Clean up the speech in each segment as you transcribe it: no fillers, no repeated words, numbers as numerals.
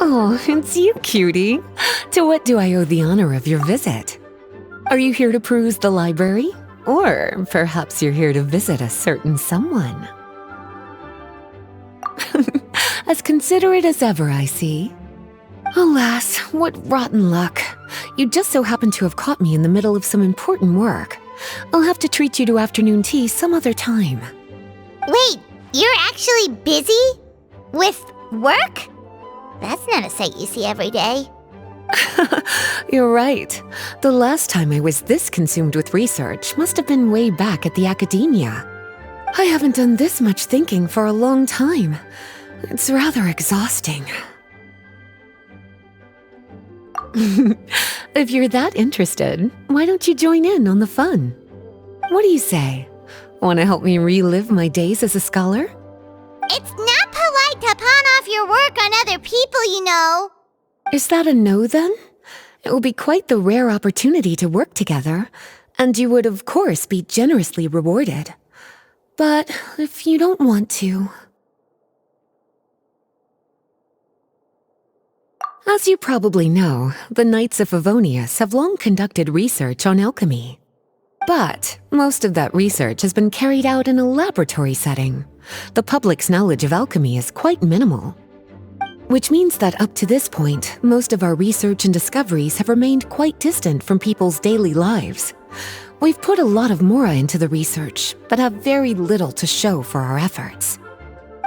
Oh, it's you, cutie. To what do I owe the honor of your visit? Are you here to peruse the library? Or perhaps you're here to visit a certain someone? As considerate as ever, I see. Alas, what rotten luck. You just so happen to have caught me in the middle of some important work. I'll have to treat you to afternoon tea some other time. Wait, you're actually busy? With work? That's not a sight you see every day. You're right. The last time I was this consumed with research must have been way back at the academia. I haven't done this much thinking for a long time. It's rather exhausting. If you're that interested, why don't you join in on the fun? What do you say? Want to help me relive my days as a scholar? It's not polite to pawn off your work on other people, you know. Is that a no, then? It will be quite the rare opportunity to work together, and you would, of course, be generously rewarded. But if you don't want to... As you probably know, the Knights of Favonius have long conducted research on alchemy. But most of that research has been carried out in a laboratory setting. The public's knowledge of alchemy is quite minimal. Which means that up to this point, most of our research and discoveries have remained quite distant from people's daily lives. We've put a lot of mora into the research, but have very little to show for our efforts.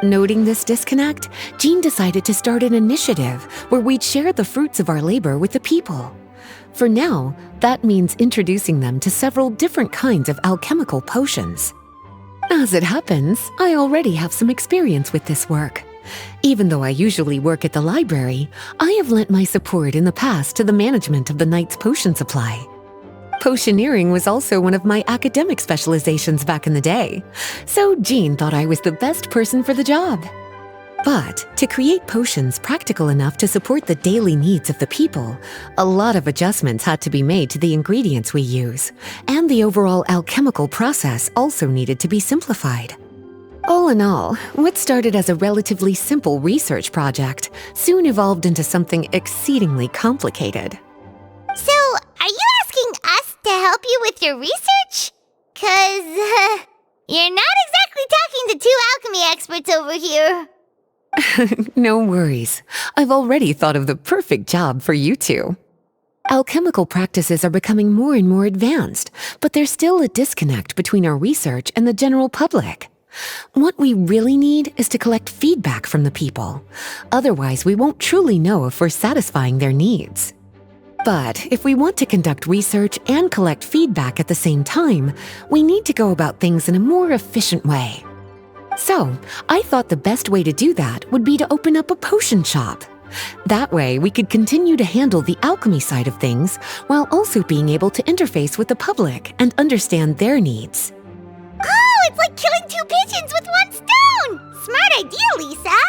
Noting this disconnect, Jean decided to start an initiative where we'd share the fruits of our labor with the people. For now, that means introducing them to several different kinds of alchemical potions. As it happens, I already have some experience with this work. Even though I usually work at the library, I have lent my support in the past to the management of the Knight's potion supply. Potioneering was also one of my academic specializations back in the day, so Jean thought I was the best person for the job. But to create potions practical enough to support the daily needs of the people, a lot of adjustments had to be made to the ingredients we use, and the overall alchemical process also needed to be simplified. All in all, what started as a relatively simple research project soon evolved into something exceedingly complicated. So, are you asking us to help you with your research? 'Cause, you're not exactly talking to two alchemy experts over here. No worries. I've already thought of the perfect job for you two. Alchemical practices are becoming more and more advanced, but there's still a disconnect between our research and the general public. What we really need is to collect feedback from the people. Otherwise, we won't truly know if we're satisfying their needs. But if we want to conduct research and collect feedback at the same time, we need to go about things in a more efficient way. So, I thought the best way to do that would be to open up a potion shop. That way, we could continue to handle the alchemy side of things while also being able to interface with the public and understand their needs. Oh, it's like killing two pigeons with one stone! Smart idea, Lisa!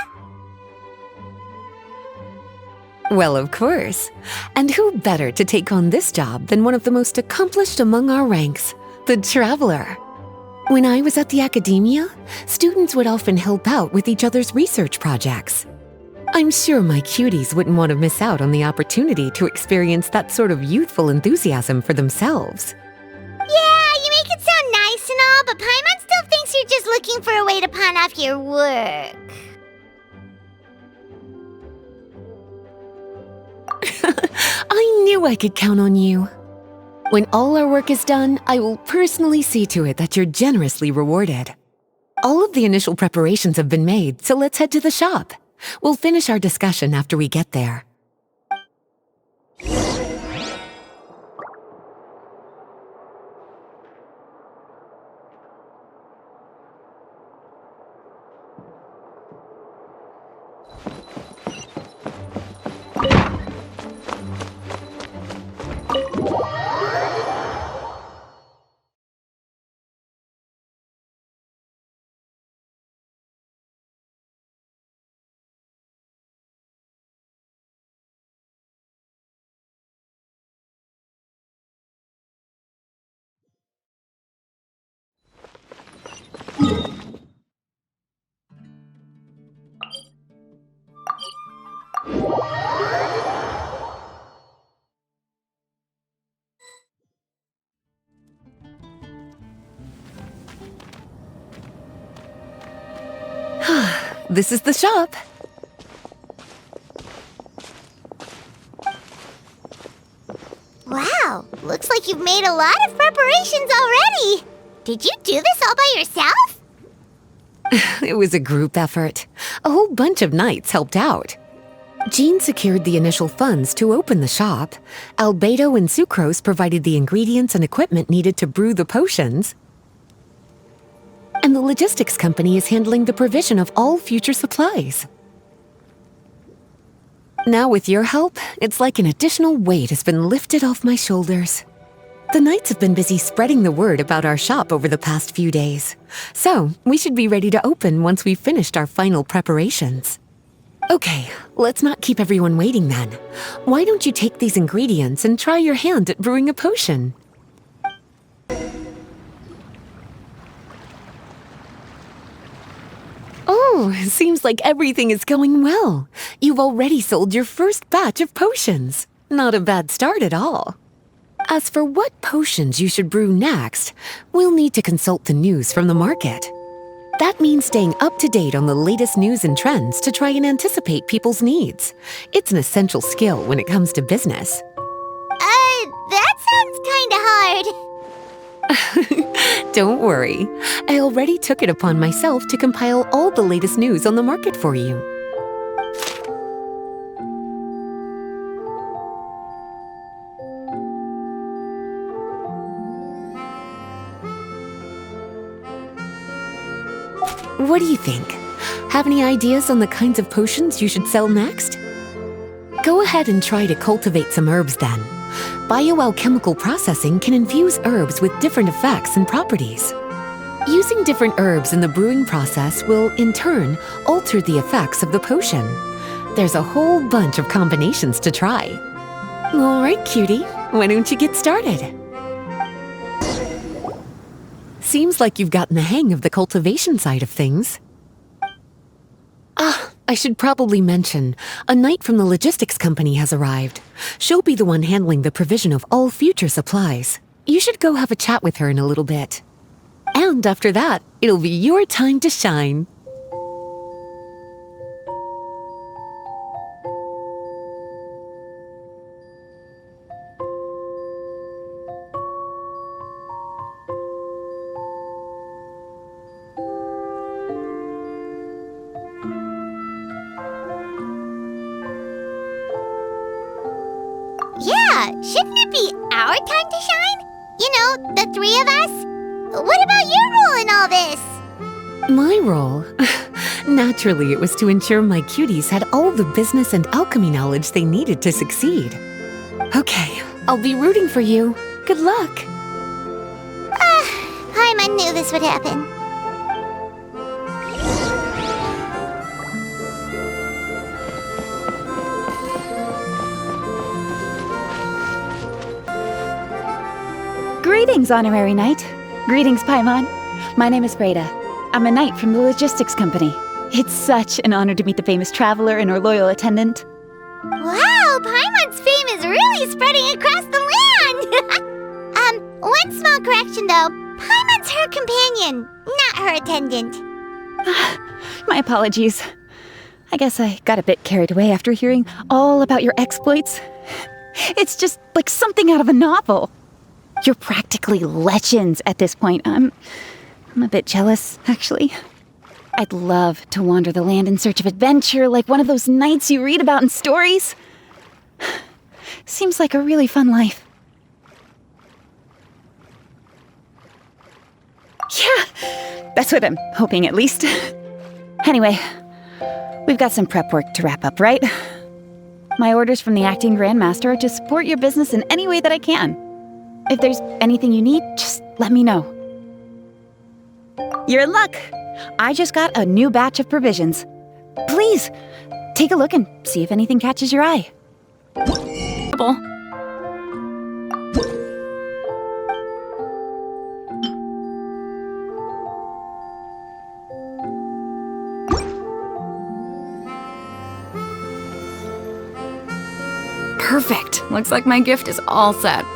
Well, of course. And who better to take on this job than one of the most accomplished among our ranks, the Traveler? When I was at the academia, students would often help out with each other's research projects. I'm sure my cuties wouldn't want to miss out on the opportunity to experience that sort of youthful enthusiasm for themselves. Yeah, you make it sound nice and all, but Paimon still thinks you're just looking for a way to pawn off your work. I knew I could count on you. When all our work is done, I will personally see to it that you're generously rewarded. All of the initial preparations have been made, so let's head to the shop. We'll finish our discussion after we get there. this is the shop. Wow, looks like you've made a lot of preparations already. Did you do this all by yourself? It was a group effort. A whole bunch of knights helped out. Jean secured the initial funds to open the shop. Albedo and Sucrose provided the ingredients and equipment needed to brew the potions. And the logistics company is handling the provision of all future supplies. Now with your help, it's like an additional weight has been lifted off my shoulders. The knights have been busy spreading the word about our shop over the past few days. So, we should be ready to open once we've finished our final preparations. Okay, let's not keep everyone waiting then. Why don't you take these ingredients and try your hand at brewing a potion? Oh, seems like everything is going well. You've already sold your first batch of potions. Not a bad start at all. As for what potions you should brew next, we'll need to consult the news from the market. That means staying up to date on the latest news and trends to try and anticipate people's needs. It's an essential skill when it comes to business. That sounds kinda hard. Don't worry. I already took it upon myself to compile all the latest news on the market for you. What do you think? Have any ideas on the kinds of potions you should sell next? Go ahead and try to cultivate some herbs then. Bioalchemical processing can infuse herbs with different effects and properties. Using different herbs in the brewing process will, in turn, alter the effects of the potion. There's a whole bunch of combinations to try. All right, cutie, why don't you get started? Seems like you've gotten the hang of the cultivation side of things. I should probably mention, a knight from the logistics company has arrived. She'll be the one handling the provision of all future supplies. You should go have a chat with her in a little bit. And after that, it'll be your time to shine. Yeah, shouldn't it be our time to shine? You know, the three of us? What about your role in all this? My role? Naturally, it was to ensure my cuties had all the business and alchemy knowledge they needed to succeed. Okay, I'll be rooting for you. Good luck. Paimon knew this would happen. Greetings, Honorary Knight. Greetings, Paimon. My name is Breda. I'm a knight from the logistics company. It's such an honor to meet the famous traveler and her loyal attendant. Wow, Paimon's fame is really spreading across the land! One small correction though. Paimon's her companion, not her attendant. My apologies. I guess I got a bit carried away after hearing all about your exploits. It's just like something out of a novel. You're practically legends at this point. I'm a bit jealous, actually. I'd love to wander the land in search of adventure like one of those knights you read about in stories. Seems like a really fun life. Yeah, that's what I'm hoping at least. Anyway, we've got some prep work to wrap up, right? My orders from the acting grandmaster are to support your business in any way that I can. If there's anything you need, just let me know. You're in luck. I just got a new batch of provisions. Please, take a look and see if anything catches your eye. Perfect. Looks like my gift is all set.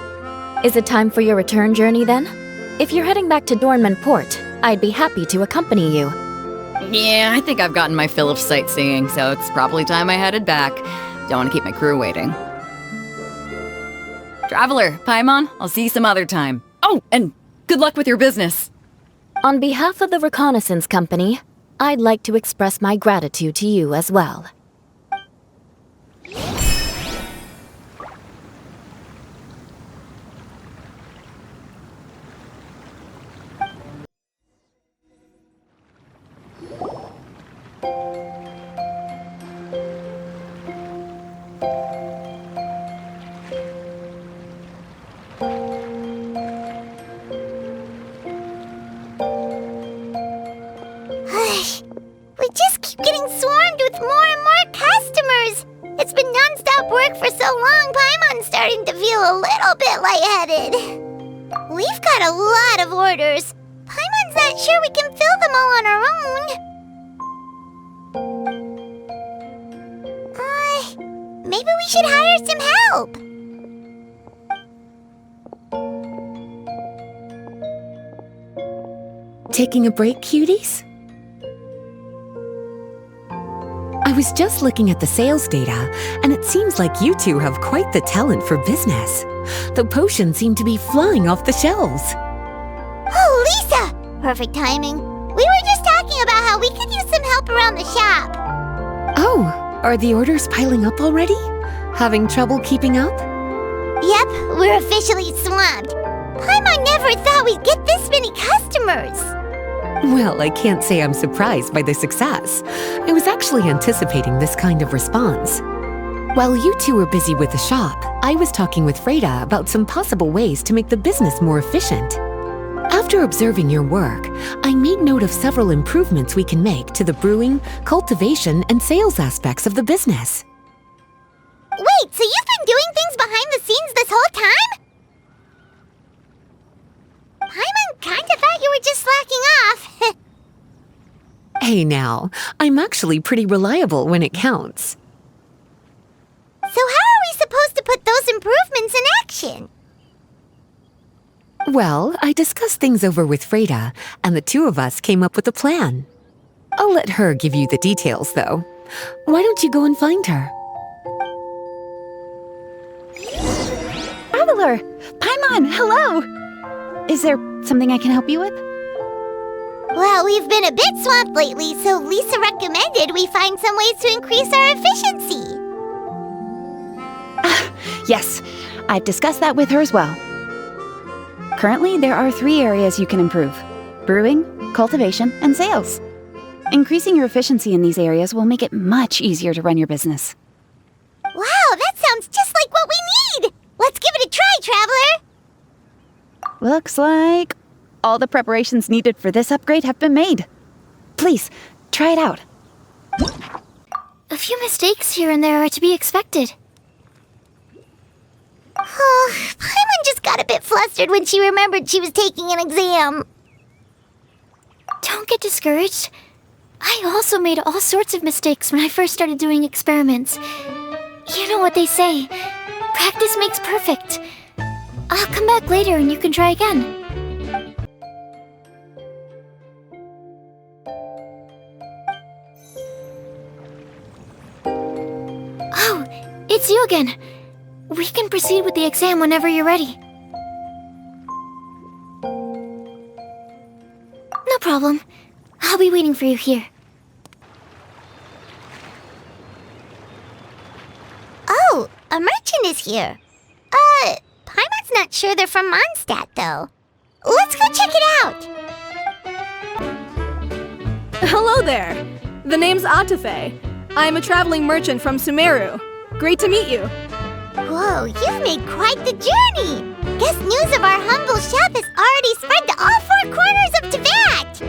Is it time for your return journey then? If you're heading back to Dornman Port, I'd be happy to accompany you. Yeah, I think I've gotten my fill of sightseeing, so it's probably time I headed back. Don't want to keep my crew waiting. Traveler, Paimon, I'll see you some other time. Oh, and good luck with your business. On behalf of the Reconnaissance Company, I'd like to express my gratitude to you as well. We just keep getting swarmed with more and more customers. It's been non-stop work for so long, Paimon's starting to feel a little bit lightheaded. We've got a lot of orders. Paimon's not sure we can fill them all on our own. Maybe we should hire some help. Taking a break, cuties? I was just looking at the sales data, and it seems like you two have quite the talent for business. The potions seem to be flying off the shelves. Oh, Lisa! Perfect timing. We were just talking about how we could use some help around the shop. Oh, are the orders piling up already? Having trouble keeping up? Yep, we're officially swamped. Paimon never thought we'd get this many customers. Well, I can't say I'm surprised by the success. I was actually anticipating this kind of response. While you two were busy with the shop, I was talking with Freda about some possible ways to make the business more efficient. After observing your work, I made note of several improvements we can make to the brewing, cultivation, and sales aspects of the business. Wait, so you've been doing things behind the scenes this whole time? Paimon kinda thought you were just slacking off. Hey now, I'm actually pretty reliable when it counts. So how are we supposed to put those improvements in action? Well, I discussed things over with Freda, and the two of us came up with a plan. I'll let her give you the details, though. Why don't you go and find her? Traveler! Paimon, hello! Is there something I can help you with? Well, we've been a bit swamped lately, so Lisa recommended we find some ways to increase our efficiency. Yes, I've discussed that with her as well. Currently, there are 3 areas you can improve: brewing, cultivation, and sales. Increasing your efficiency in these areas will make it much easier to run your business. Wow, that sounds just like what we need! Let's give it a try, Traveler! Looks like all the preparations needed for this upgrade have been made. Please, try it out. A few mistakes here and there are to be expected. Oh, Paimon just got a bit flustered when she remembered she was taking an exam. Don't get discouraged. I also made all sorts of mistakes when I first started doing experiments. You know what they say, practice makes perfect. I'll come back later and you can try again. Oh, it's you again. We can proceed with the exam whenever you're ready. No problem. I'll be waiting for you here. Oh, a merchant is here. Paimon's not sure they're from Mondstadt, though. Let's go check it out! Hello there! The name's Atafe. I'm a traveling merchant from Sumeru. Great to meet you. Whoa, you've made quite the journey! Guess news of our humble shop has already spread to all 4 corners of Teyvat!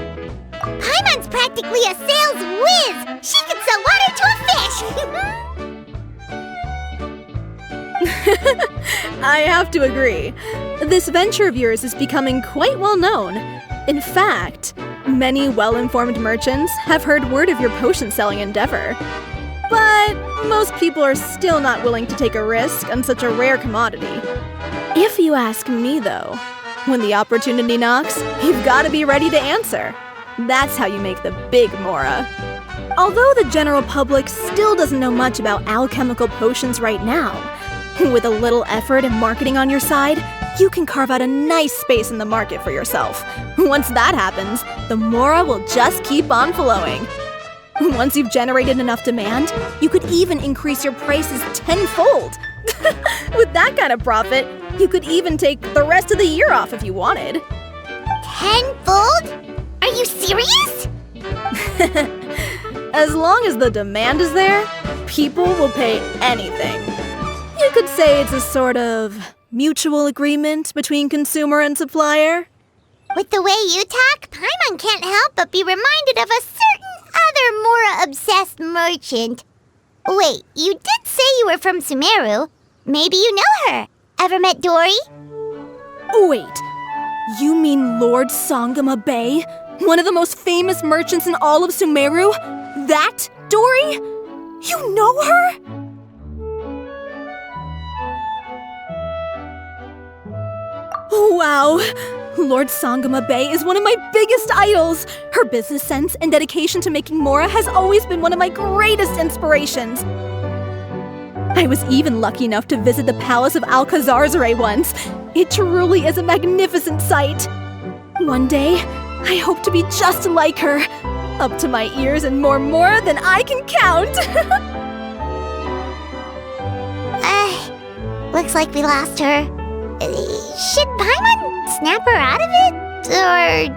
Paimon's practically a sales whiz! She can sell water to a fish! I have to agree. This venture of yours is becoming quite well known. In fact, many well-informed merchants have heard word of your potion-selling endeavor. But most people are still not willing to take a risk on such a rare commodity. If you ask me, though, when the opportunity knocks, you've got to be ready to answer. That's how you make the big Mora. Although the general public still doesn't know much about alchemical potions right now, with a little effort and marketing on your side, you can carve out a nice space in the market for yourself. Once that happens, the Mora will just keep on flowing. Once you've generated enough demand, you could even increase your prices tenfold. With that kind of profit, you could even take the rest of the year off if you wanted. Tenfold? Are you serious? As long as the demand is there, people will pay anything. You could say it's a sort of mutual agreement between consumer and supplier. With the way you talk, Paimon can't help but be reminded of a certain other Mora-obsessed merchant. Wait, you did say you were from Sumeru. Maybe you know her. Ever met Dory? Wait, you mean Lord Sangama Bay? One of the most famous merchants in all of Sumeru? That Dory? You know her? Wow! Lord Sangama Bay is one of my biggest idols! Her business sense and dedication to making Mora has always been one of my greatest inspirations. I was even lucky enough to visit the Palace of Alcazarzare once. It truly is a magnificent sight. One day, I hope to be just like her. Up to my ears in more Mora than I can count! Looks like we lost her. Should Paimon snap her out of it, or...?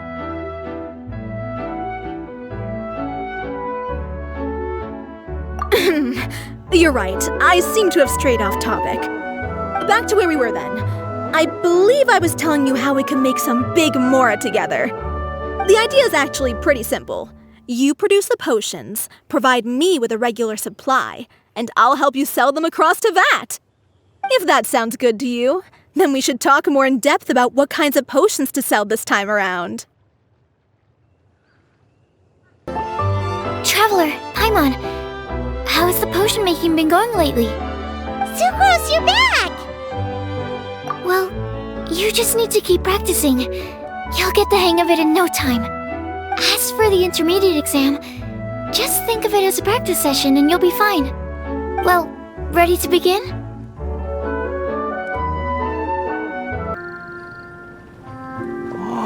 You're right, I seem to have strayed off topic. Back to where we were then. I believe I was telling you how we can make some big Mora together. The idea is actually pretty simple. You produce the potions, provide me with a regular supply, and I'll help you sell them across Teyvat. If that sounds good to you, then we should talk more in depth about what kinds of potions to sell this time around. Traveler, Paimon, how has the potion making been going lately? Sucrose, you're back! Well, you just need to keep practicing. You'll get the hang of it in no time. As for the intermediate exam, just think of it as a practice session and you'll be fine. Well, ready to begin?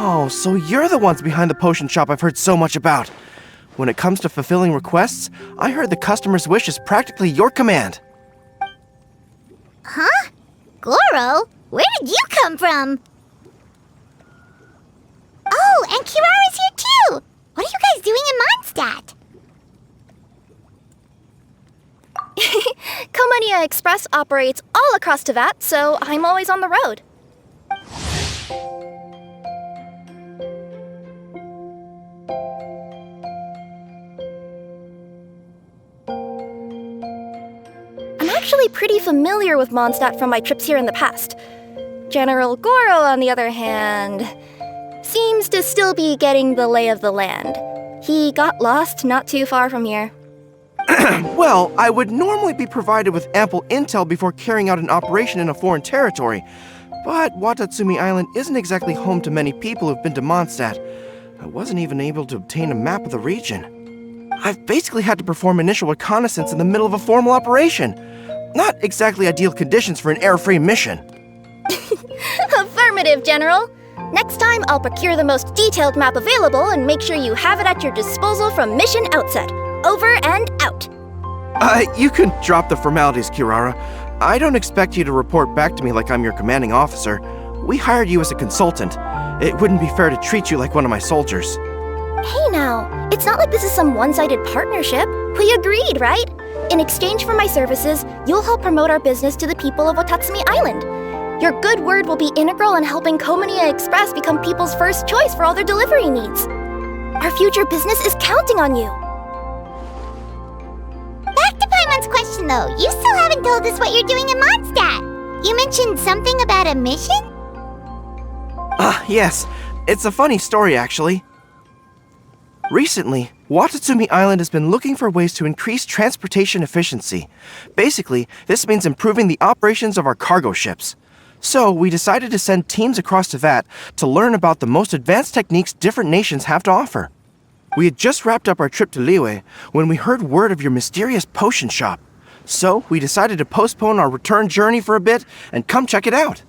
Oh, so you're the ones behind the potion shop I've heard so much about. When it comes to fulfilling requests, I heard the customer's wish is practically your command. Huh? Goro? Where did you come from? Oh, and Kirara's here too! What are you guys doing in Mondstadt? Komonia Express operates all across Teyvat, so I'm always on the road. I'm actually pretty familiar with Mondstadt from my trips here in the past. General Goro, on the other hand, seems to still be getting the lay of the land. He got lost not too far from here. Well, I would normally be provided with ample intel before carrying out an operation in a foreign territory, but Watatsumi Island isn't exactly home to many people who've been to Mondstadt. I wasn't even able to obtain a map of the region. I've basically had to perform initial reconnaissance in the middle of a formal operation. Not exactly ideal conditions for an air-free mission. Affirmative, General. Next time, I'll procure the most detailed map available and make sure you have it at your disposal from mission outset. Over and out. You can drop the formalities, Kirara. I don't expect you to report back to me like I'm your commanding officer. We hired you as a consultant. It wouldn't be fair to treat you like one of my soldiers. Hey now, it's not like this is some one-sided partnership. We agreed, right? In exchange for my services, you'll help promote our business to the people of Watatsumi Island. Your good word will be integral in helping Komonia Express become people's first choice for all their delivery needs. Our future business is counting on you. Back to Paimon's question though, you still haven't told us what you're doing in Mondstadt. You mentioned something about a mission? Yes. It's a funny story, actually. Recently, Watatsumi Island has been looking for ways to increase transportation efficiency. Basically, this means improving the operations of our cargo ships. So, we decided to send teams across Teyvat to learn about the most advanced techniques different nations have to offer. We had just wrapped up our trip to Liyue when we heard word of your mysterious potion shop. So we decided to postpone our return journey for a bit and come check it out.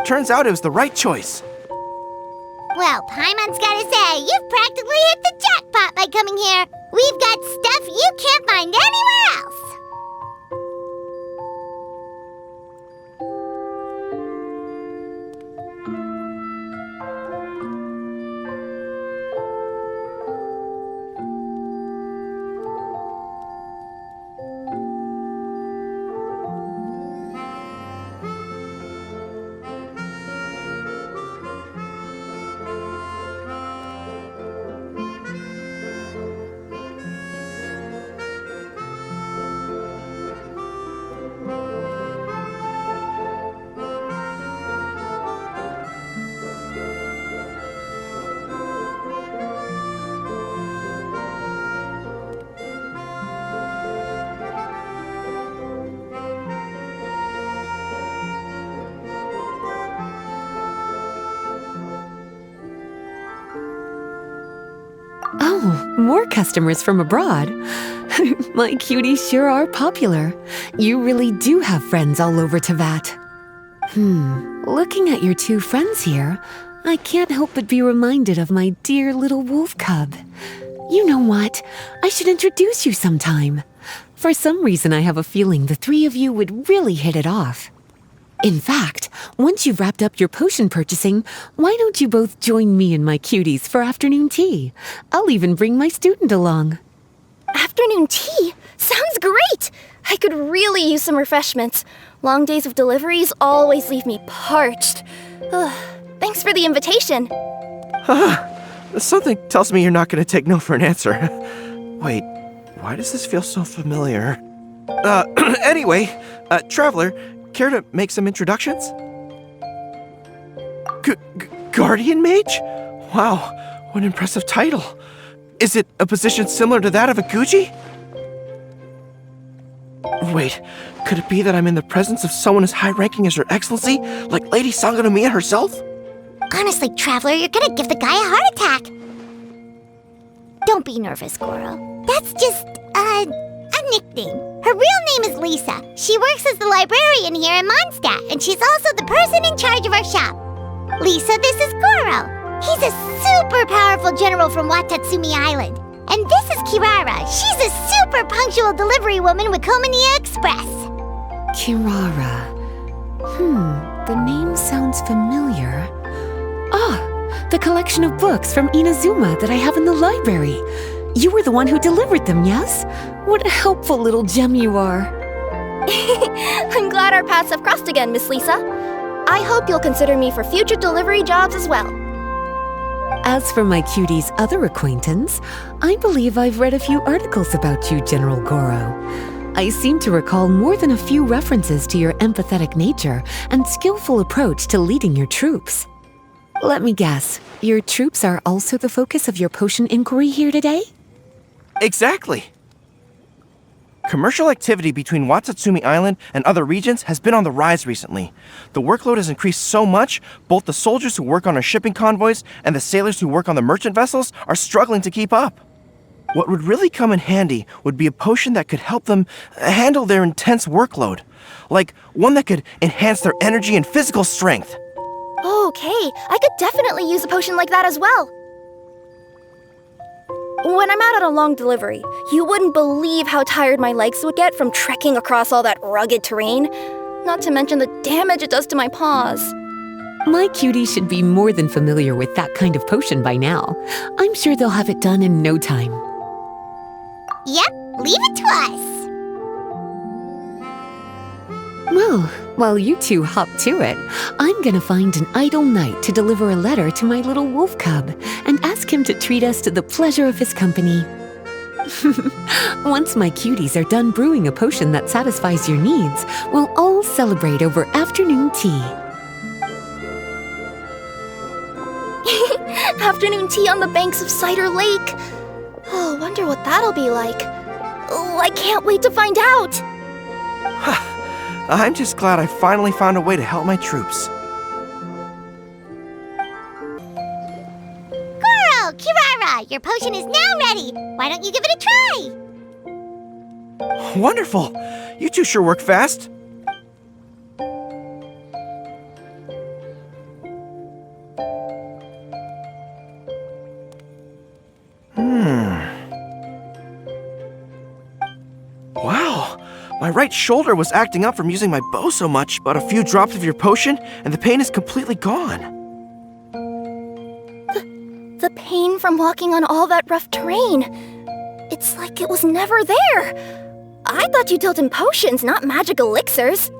Turns out it was the right choice. Well, Paimon's gotta say, you've practically hit the jackpot by coming here. We've got stuff you can't find anywhere else. Oh, more customers from abroad. My cuties sure are popular. You really do have friends all over Teyvat. Looking at your two friends here, I can't help but be reminded of my dear little wolf cub. You know what? I should introduce you sometime. For some reason, I have a feeling the three of you would really hit it off. In fact, once you've wrapped up your potion purchasing, why don't you both join me and my cuties for afternoon tea? I'll even bring my student along. Afternoon tea? Sounds great! I could really use some refreshments. Long days of deliveries always leave me parched. Thanks for the invitation. Something tells me you're not going to take no for an answer. Wait, why does this feel so familiar? Anyway, Traveler, care to make some introductions? Guardian Mage? Wow, what an impressive title. Is it a position similar to that of a Guji? Wait, could it be that I'm in the presence of someone as high-ranking as Her Excellency, like Lady Sangonomiya herself? Honestly, Traveler, you're gonna give the guy a heart attack. Don't be nervous, Goro. That's just, a nickname. Her real name is Lisa. She works as the librarian here in Mondstadt, and she's also the person in charge of our shop. Lisa, this is Goro. He's a super powerful general from Watatsumi Island. And this is Kirara. She's a super punctual delivery woman with Komania Express. Kirara. The name sounds familiar. Ah, the collection of books from Inazuma that I have in the library. You were the one who delivered them, yes? What a helpful little gem you are. I'm glad our paths have crossed again, Miss Lisa. I hope you'll consider me for future delivery jobs as well. As for my cutie's other acquaintance, I believe I've read a few articles about you, General Goro. I seem to recall more than a few references to your empathetic nature and skillful approach to leading your troops. Let me guess, your troops are also the focus of your potion inquiry here today? Exactly. Commercial activity between Watatsumi Island and other regions has been on the rise recently. The workload has increased so much, both the soldiers who work on our shipping convoys and the sailors who work on the merchant vessels are struggling to keep up. What would really come in handy would be a potion that could help them handle their intense workload. Like one that could enhance their energy and physical strength. Okay, I could definitely use a potion like that as well. When I'm out on a long delivery, you wouldn't believe how tired my legs would get from trekking across all that rugged terrain. Not to mention the damage it does to my paws. My cutie should be more than familiar with that kind of potion by now. I'm sure they'll have it done in no time. Yep, leave it to us. Well, while you two hop to it, I'm gonna find an idle knight to deliver a letter to my little wolf cub and ask him to treat us to the pleasure of his company. Once my cuties are done brewing a potion that satisfies your needs, we'll all celebrate over afternoon tea. Afternoon tea on the banks of Cider Lake. Oh, wonder what that'll be like. Oh, I can't wait to find out. I'm just glad I finally found a way to help my troops. Goro, Kirara, Akibara! Your potion is now ready! Why don't you give it a try? Wonderful! You two sure work fast. Wow! My right shoulder was acting up from using my bow so much, but a few drops of your potion, and the pain is completely gone. The pain from walking on all that rough terrain. It's like it was never there. I thought you dealt in potions, not magic elixirs.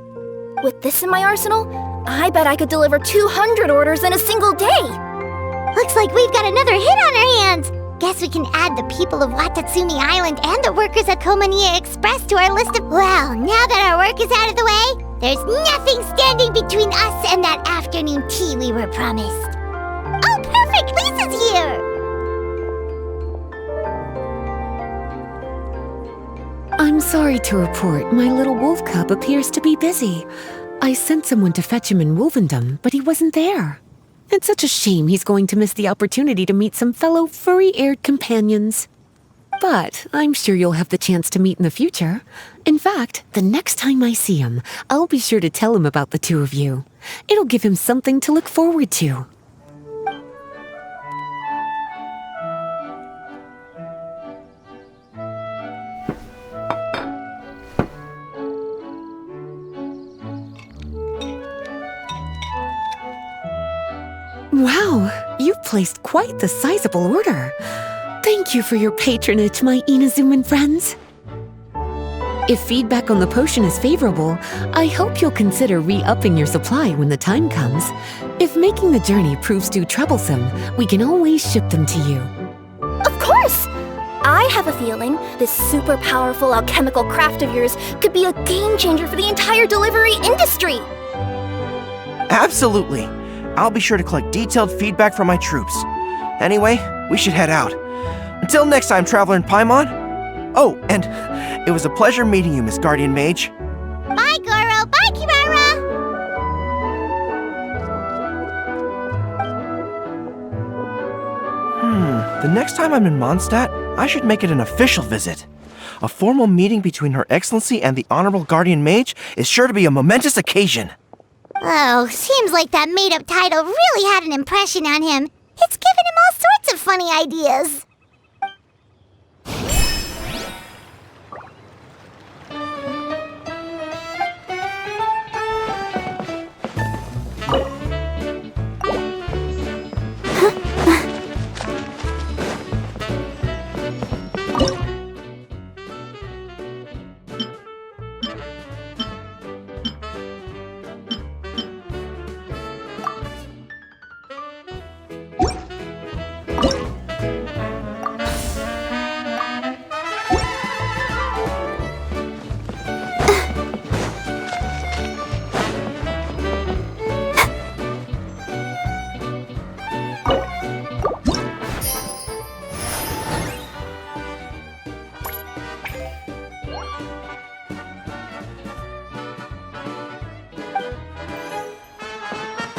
With this in my arsenal, I bet I could deliver 200 orders in a single day. Looks like we've got another hit on our hands. Guess we can add the people of Watatsumi Island and the workers at Komania Express to our list of... Well, now that our work is out of the way, there's nothing standing between us and that afternoon tea we were promised. Oh, perfect! Lisa's here! I'm sorry to report my little wolf cub appears to be busy. I sent someone to fetch him in Wolvendom, but he wasn't there. It's such a shame he's going to miss the opportunity to meet some fellow furry-haired companions. But I'm sure you'll have the chance to meet in the future. In fact, the next time I see him, I'll be sure to tell him about the two of you. It'll give him something to look forward to. Wow, you've placed quite the sizable order. Thank you for your patronage, my Inazuman friends. If feedback on the potion is favorable, I hope you'll consider re-upping your supply when the time comes. If making the journey proves too troublesome, we can always ship them to you. Of course! I have a feeling this super powerful alchemical craft of yours could be a game changer for the entire delivery industry. Absolutely. I'll be sure to collect detailed feedback from my troops. Anyway, we should head out. Until next time, Traveler in Paimon. Oh, and it was a pleasure meeting you, Miss Guardian Mage. Bye, Goro! Bye, Kimura! The next time I'm in Mondstadt, I should make it an official visit. A formal meeting between Her Excellency and the Honorable Guardian Mage is sure to be a momentous occasion. Oh, seems like that made-up title really had an impression on him. It's given him all sorts of funny ideas.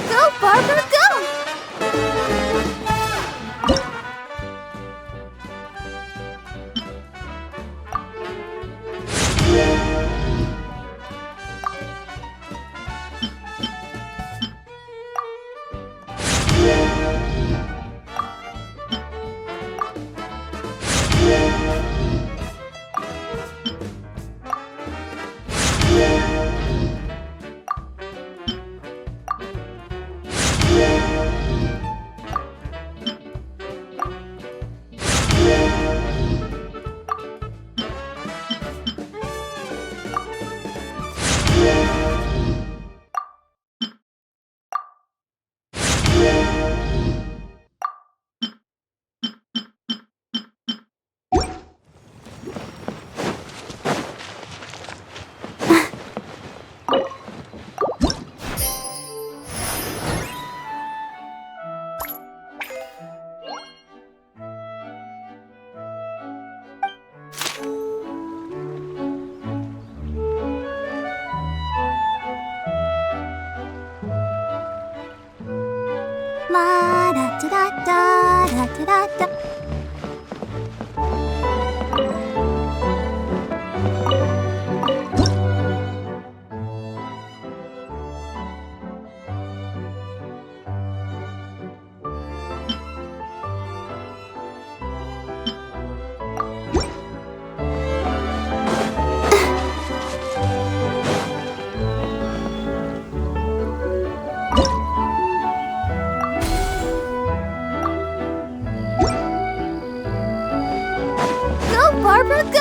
Go, Barbara, go! La da da da da da da da. Barbara, go!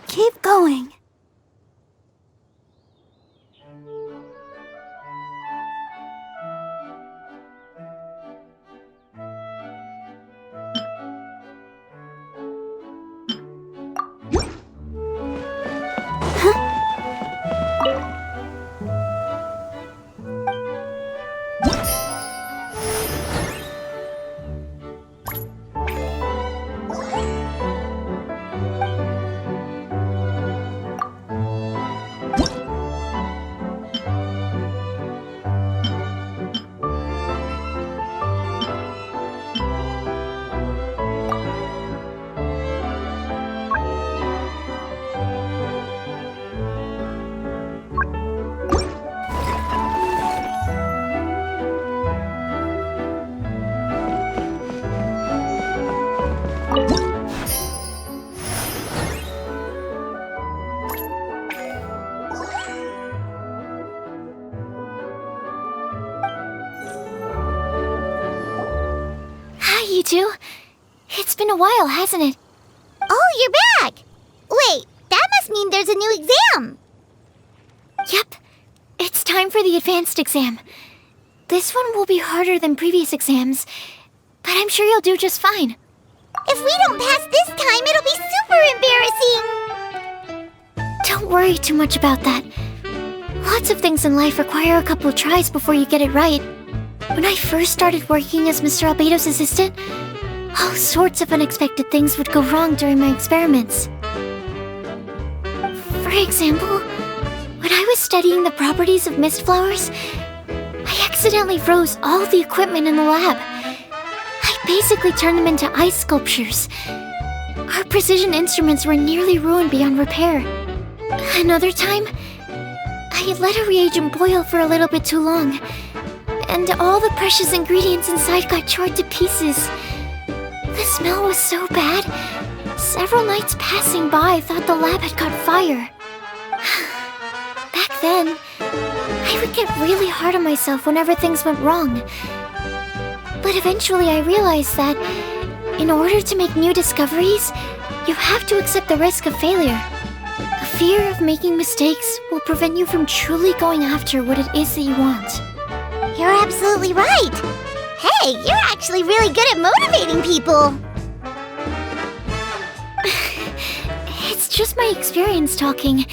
Keep going. You two? It's been a while, hasn't it? Oh, you're back! Wait, that must mean there's a new exam! Yep. It's time for the advanced exam. This one will be harder than previous exams, but I'm sure you'll do just fine. If we don't pass this time, it'll be super embarrassing! Don't worry too much about that. Lots of things in life require a couple tries before you get it right. When I first started working as Mr. Albedo's assistant, all sorts of unexpected things would go wrong during my experiments. For example, when I was studying the properties of mist flowers, I accidentally froze all the equipment in the lab. I basically turned them into ice sculptures. Our precision instruments were nearly ruined beyond repair. Another time, I had let a reagent boil for a little bit too long, and all the precious ingredients inside got charred to pieces. The smell was so bad, several nights passing by thought the lab had caught fire. Back then, I would get really hard on myself whenever things went wrong. But eventually I realized that, in order to make new discoveries, you have to accept the risk of failure. A fear of making mistakes will prevent you from truly going after what it is that you want. You're absolutely right! Hey, you're actually really good at motivating people! It's just my experience talking.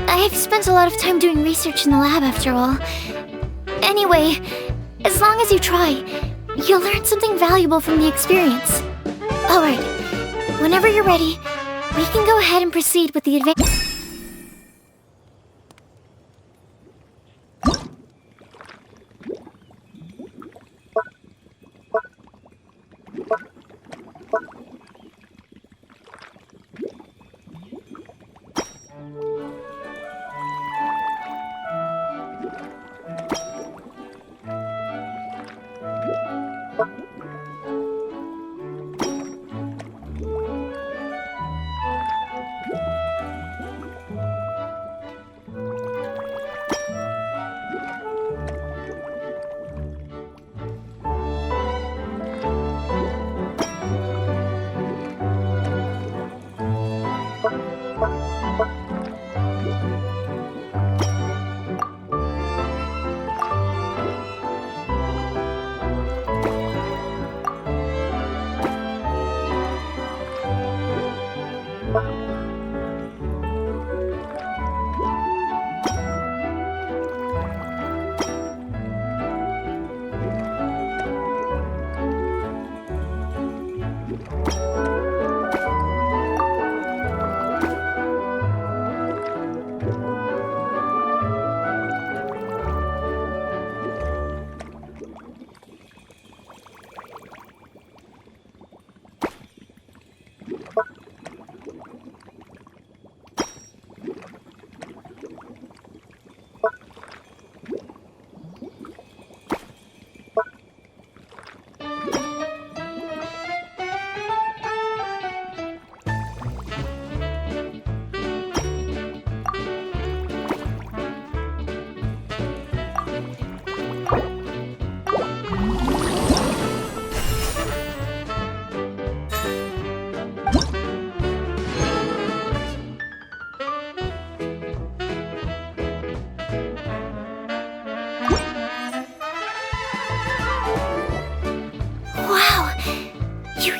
I've spent a lot of time doing research in the lab after all. Anyway, as long as you try, you'll learn something valuable from the experience. Alright, whenever you're ready, we can go ahead and proceed with the advance.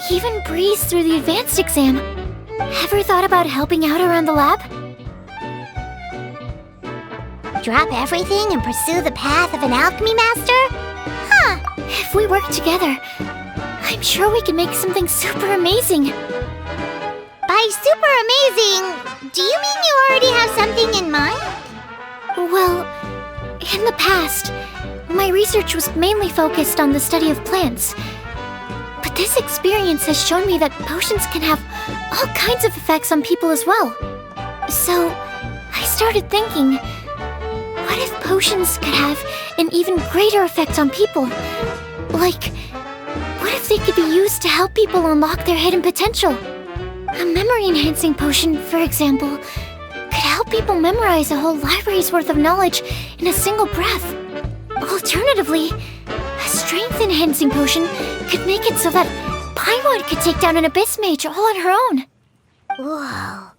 Even breeze through the advanced exam. Ever thought about helping out around the lab? Drop everything and pursue the path of an alchemy master? Huh. If we work together, I'm sure we can make something super amazing. By super amazing, do you mean you already have something in mind? Well, in the past, my research was mainly focused on the study of plants. But this experience has shown me that potions can have all kinds of effects on people as well. So, I started thinking, what if potions could have an even greater effect on people? Like, what if they could be used to help people unlock their hidden potential? A memory-enhancing potion, for example, could help people memorize a whole library's worth of knowledge in a single breath. Alternatively, a strength-enhancing potion could make it so that Paimon could take down an Abyss Mage all on her own. Whoa.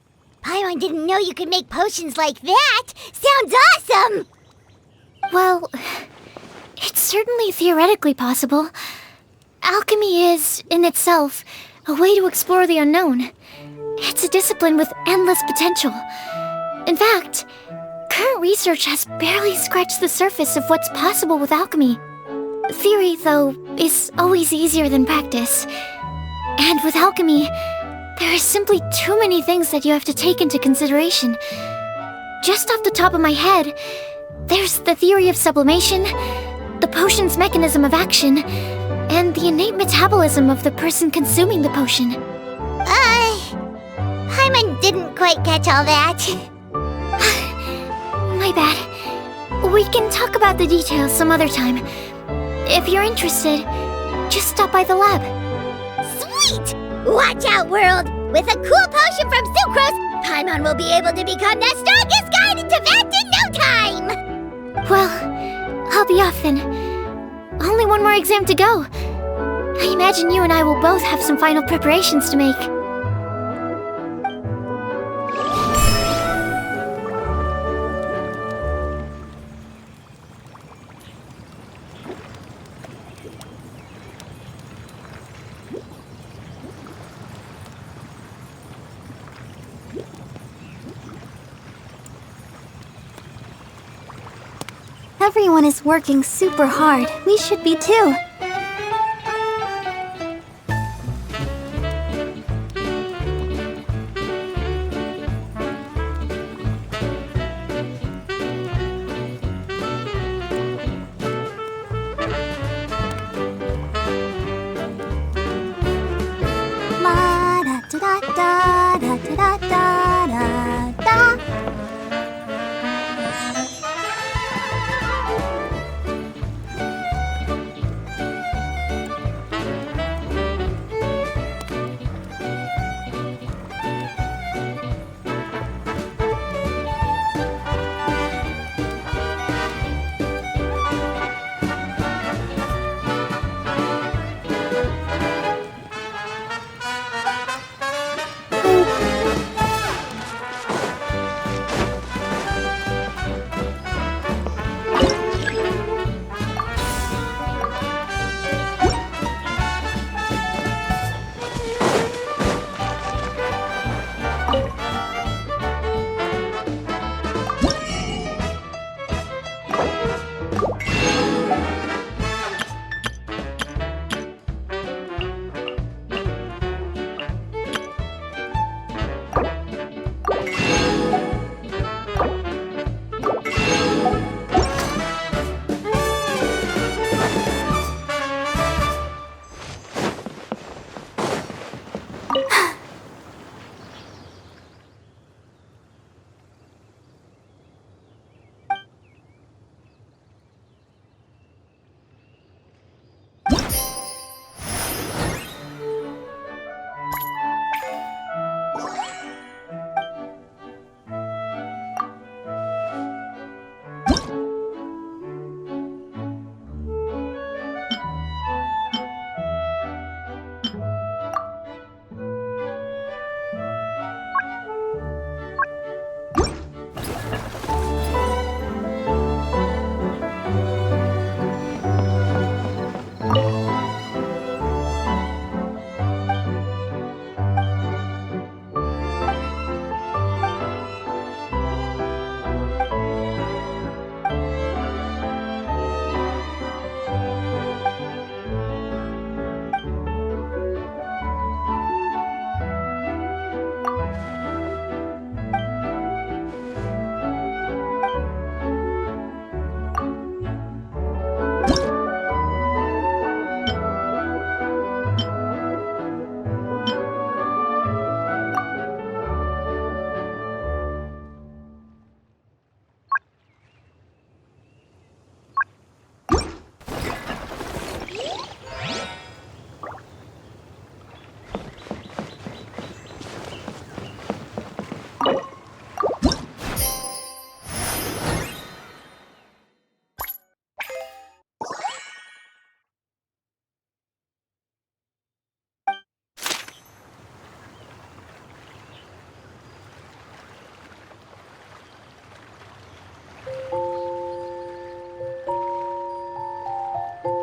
Paimon didn't know you could make potions like that! Sounds awesome! Well, it's certainly theoretically possible. Alchemy is, in itself, a way to explore the unknown. It's a discipline with endless potential. In fact, current research has barely scratched the surface of what's possible with alchemy. Theory, though, is always easier than practice. And with alchemy, there are simply too many things that you have to take into consideration. Just off the top of my head, there's the theory of sublimation, the potion's mechanism of action, and the innate metabolism of the person consuming the potion. Paimon didn't quite catch all that. My bad. We can talk about the details some other time. If you're interested, just stop by the lab. Sweet! Watch out, world! With a cool potion from Sucrose, Paimon will be able to become the strongest guide in Teyvat in no time! Well, I'll be off then. Only one more exam to go. I imagine you and I will both have some final preparations to make. Everyone is working super hard. We should be too. La da da da da da da da da da.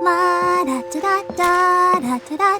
La da da da da da da.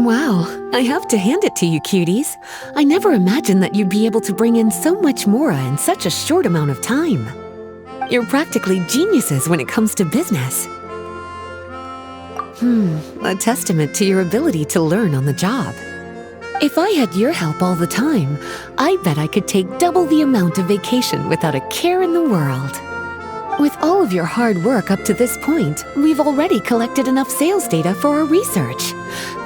Wow, I have to hand it to you, cuties. I never imagined that you'd be able to bring in so much mora in such a short amount of time. You're practically geniuses when it comes to business. A testament to your ability to learn on the job. If I had your help all the time, I bet I could take double the amount of vacation without a care in the world. With all of your hard work up to this point, we've already collected enough sales data for our research.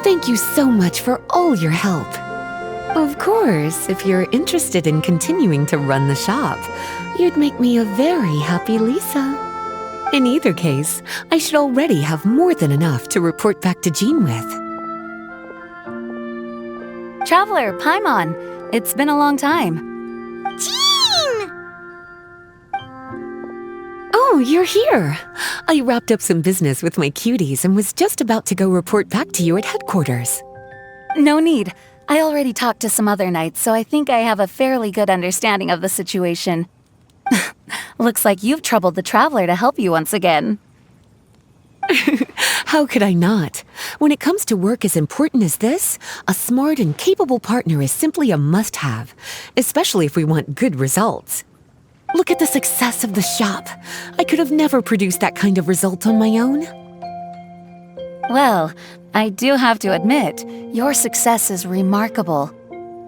Thank you so much for all your help. Of course, if you're interested in continuing to run the shop, you'd make me a very happy Lisa. In either case, I should already have more than enough to report back to Jean with. Traveler, Paimon, it's been a long time. Jean! Oh, you're here. I wrapped up some business with my cuties and was just about to go report back to you at headquarters. No need. I already talked to some other knights, so I think I have a fairly good understanding of the situation. Looks like you've troubled the Traveler to help you once again. How could I not? When it comes to work as important as this, a smart and capable partner is simply a must-have, especially if we want good results. Look at the success of the shop. I could have never produced that kind of result on my own. Well, I do have to admit, your success is remarkable.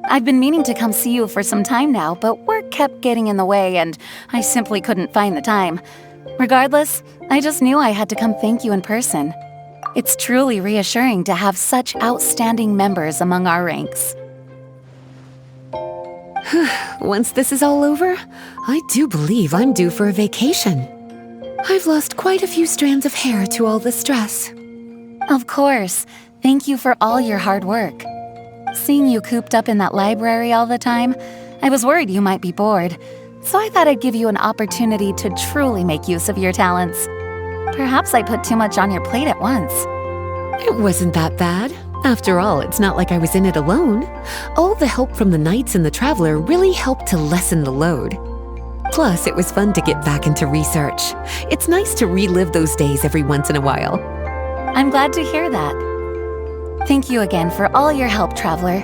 I've been meaning to come see you for some time now, but work kept getting in the way and I simply couldn't find the time. Regardless, I just knew I had to come thank you in person. It's truly reassuring to have such outstanding members among our ranks. Once this is all over, I do believe I'm due for a vacation. I've lost quite a few strands of hair to all the stress. Of course. Thank you for all your hard work. Seeing you cooped up in that library all the time, I was worried you might be bored, so I thought I'd give you an opportunity to truly make use of your talents. Perhaps I put too much on your plate at once. It wasn't that bad. After all, it's not like I was in it alone. All the help from the Knights and the Traveler really helped to lessen the load. Plus, it was fun to get back into research. It's nice to relive those days every once in a while. I'm glad to hear that. Thank you again for all your help, Traveler.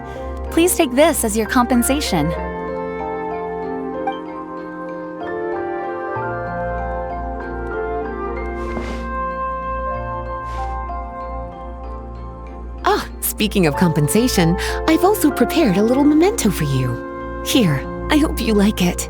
Please take this as your compensation. Speaking of compensation, I've also prepared a little memento for you. Here, I hope you like it.